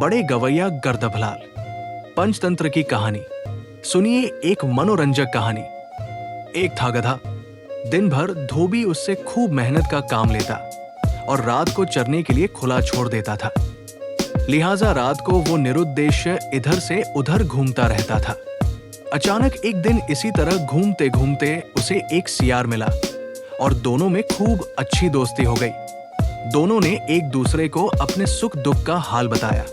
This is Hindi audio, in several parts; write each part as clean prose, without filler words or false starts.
बड़े गवैया गर्दभलाल। पंचतंत्र की कहानी सुनिए, एक मनोरंजक कहानी। एक था गधा। दिन भर धोबी उससे खूब मेहनत का काम लेता और रात को चरने के लिए खुला छोड़ देता था। लिहाजा रात को वो निरुद्देश्य इधर से उधर घूमता रहता था। अचानक एक दिन इसी तरह घूमते घूमते उसे एक सियार मिला और दोनों में खूब अच्छी दोस्ती हो गई। दोनों ने एक दूसरे को अपने सुख दुख का हाल बताया।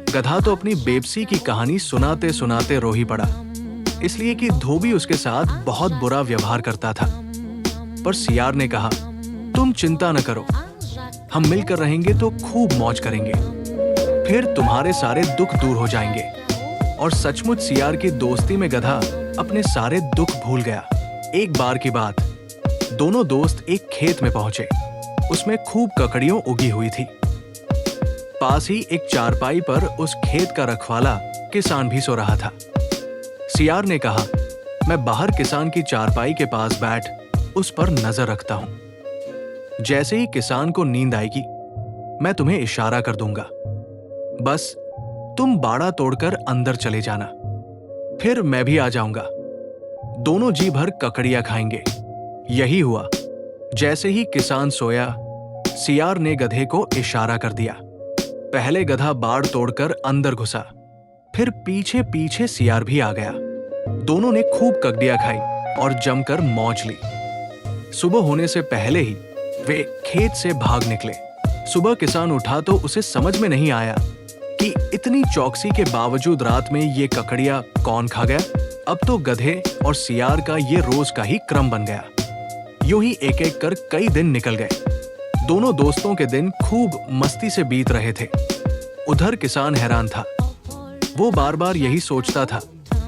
गधा तो अपनी बेबसी की कहानी सुनाते सुनाते रो ही पड़ा, इसलिए कि धोबी उसके साथ बहुत बुरा व्यवहार करता था। पर सियार ने कहा, तुम चिंता न करो, हम मिलकर रहेंगे तो खूब मौज करेंगे, फिर तुम्हारे सारे दुख दूर हो जाएंगे। और सचमुच सियार की दोस्ती में गधा अपने सारे दुख भूल गया। एक बार की बात, दोनों दोस्त एक खेत में पहुंचे। उसमें खूब ककड़ियों उगी हुई थी। पास ही एक चारपाई पर उस खेत का रखवाला किसान भी सो रहा था। सियार ने कहा, मैं बाहर किसान की चारपाई के पास बैठ उस पर नजर रखता हूं। जैसे ही किसान को नींद आएगी, मैं तुम्हें इशारा कर दूंगा, बस तुम बाड़ा तोड़कर अंदर चले जाना, फिर मैं भी आ जाऊंगा। दोनों जी भर ककड़ियां खाएंगे। यही हुआ। जैसे ही किसान सोया, सियार ने गधे को इशारा कर दिया। पहले गधा बाड़ तोड़कर अंदर घुसा, फिर पीछे पीछे सियार भी आ गया। दोनों ने खूब ककड़ियां खाई और जमकर मौज ली। सुबह होने से पहले ही वे खेत से भाग निकले। सुबह किसान उठा तो उसे समझ में नहीं आया कि इतनी चौकसी के बावजूद रात में ये ककड़ियां कौन खा गया। अब तो गधे और सियार का ये रोज का ही क्रम बन गया। यूं ही एक एक कर कई दिन निकल गए। दोनों दोस्तों के दिन खूब मस्ती से बीत रहे थे। उधर किसान हैरान था। वो बार बार यही सोचता था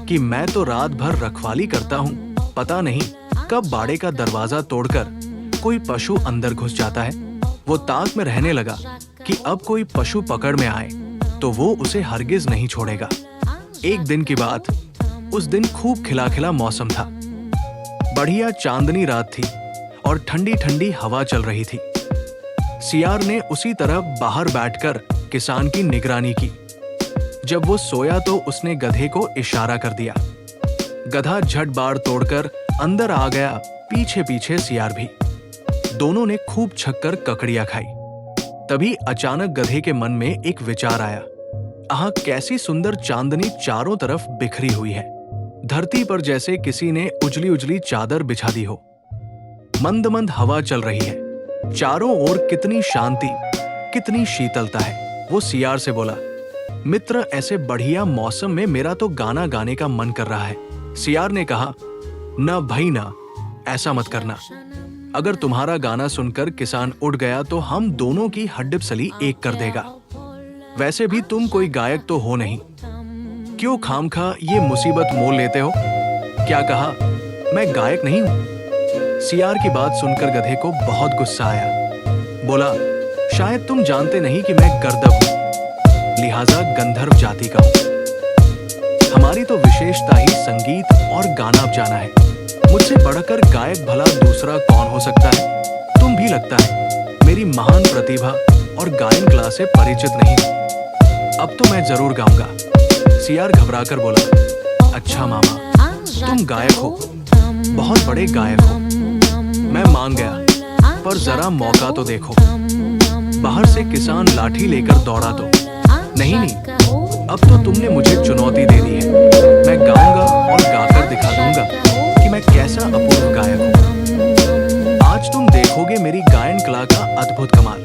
कि मैं तो रात भर रखवाली करता हूं, पता नहीं कब बाड़े का दरवाजा तोड़कर कोई पशु अंदर घुस जाता है। वो ताक में रहने लगा कि अब कोई पशु पकड़ में आए तो वो उसे हरगिज नहीं छोड़ेगा। एक दिन की बात, उस दिन खूब खिला खिला मौसम था। बढ़िया चांदनी रात थी और ठंडी ठंडी हवा चल रही थी। सियार ने उसी तरह बाहर बैठकर किसान की निगरानी की। जब वो सोया तो उसने गधे को इशारा कर दिया। गधा झट बाड़ तोड़कर अंदर आ गया, पीछे पीछे सियार भी। दोनों ने खूब छक्कर ककड़ियां खाई। तभी अचानक गधे के मन में एक विचार आया। आह, कैसी सुंदर चांदनी चारों तरफ बिखरी हुई है। धरती पर जैसे किसी ने उजली उजली चादर बिछा दी हो। मंद मंद हवा चल रही है। चारों ओर कितनी शांति, कितनी शीतलता है। वो सियार से बोला, मित्र, ऐसे बढ़िया मौसम में मेरा तो गाना गाने का मन कर रहा है। सियार ने कहा, ना भाई ना, ऐसा मत करना। अगर तुम्हारा गाना सुनकर किसान उठ गया तो हम दोनों की हड्डिपसली एक कर देगा। वैसे भी तुम कोई गायक तो हो नहीं, क्यों खामखा ये मुसीबत मोल लेते हो? क्या कहा, मैं गायक नहीं हूं? सियार की बात सुनकर गधे को बहुत गुस्सा आया। बोला, शायद तुम जानते नहीं कि मैं गर्दभ हूं, लिहाजा गंधर्व जाति का हूं। हमारी तो विशेषता ही संगीत और गाना बजाना है। मुझसे बढ़कर गायक भला दूसरा कौन हो सकता है? तुम भी लगता है मेरी महान प्रतिभा और गायन कला से परिचित नहीं हो। अब तो मैं जरूर गाऊंगा। सियार घबराकर बोला, अच्छा मामा, तुम गायक हो, बहुत बड़े गायक हो। मैं मान गया, पर जरा मौका तो देखो। बाहर से किसान लाठी लेकर दौड़ा तो, नहीं नहीं, अब तो तुमने मुझे चुनौती दे दी है। मैं गाऊंगा और गाकर दिखा दूंगा कि मैं कैसा अपूर्व गायक हूं। आज तुम देखोगे मेरी गायन कला का अद्भुत कमाल।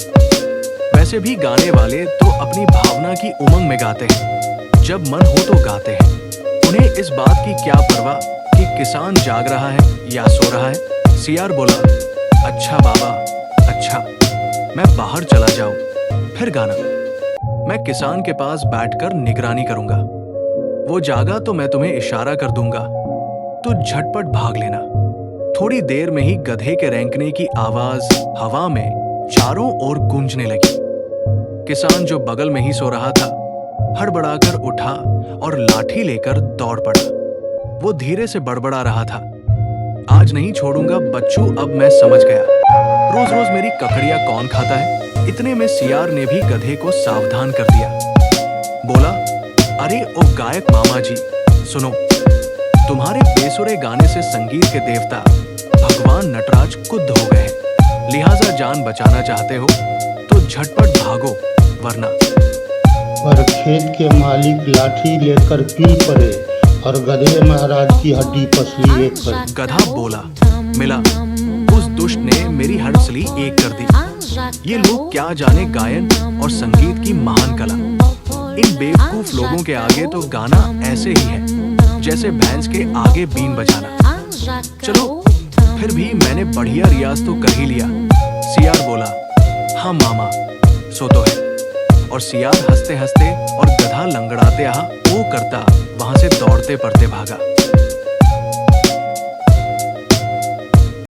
वैसे भी गाने वाले तो अपनी भावना की उमंग में गाते हैं, जब मन हो तो गाते हैं। उन्हें इस बात की क्या परवाह कि किसान जाग रहा है या सो रहा है। सियार बोला, अच्छा बाबा, अच्छा, मैं बाहर चला जाऊं, फिर गाना। मैं किसान के पास बैठकर निगरानी करूंगा। वो जागा तो मैं तुम्हें इशारा कर दूंगा, तो झटपट भाग लेना। थोड़ी देर में ही गधे के रेंकने की आवाज हवा में चारों ओर गूंजने लगी। किसान जो बगल में ही सो रहा था, हड़बड़ाकर उठा और लाठी लेकर दौड़ पड़ा। वो धीरे से बड़बड़ा रहा था, आज नहीं छोड़ूंगा बच्चू, अब मैं समझ गया। रोज रोज मेरी ककड़ियां कौन खाता है? इतने में सियार ने भी गधे को सावधान कर दिया। बोला, अरे ओ गायक मामा जी, सुनो, तुम्हारे बेसुरे गाने से संगीत के देवता भगवान नटराज कुद्ध हो गए हैं। लिहाजा जान बचाना चाहते हो तो झटपट भागो, वरना। पर खेत के मालिक लाठी लेकर पील पड़े और गधे महाराज की हड्डी पसली एक कर। गधा बोला, मिला, उस दुष्ट ने मेरी हड्डी एक कर दी। ये लोग क्या जाने गायन और संगीत की महान कला। इन बेवकूफ लोगों के आगे तो गाना ऐसे ही है जैसे भैंस के आगे बीन बजाना। चलो, फिर भी मैंने बढ़िया रियाज तो कर ही लिया। सियार बोला, हाँ मामा, सो तो है। और सियार हंसते हंसते और गधा लंगड़ाते ओ करता वहां से दौड़ते पड़ते भागा।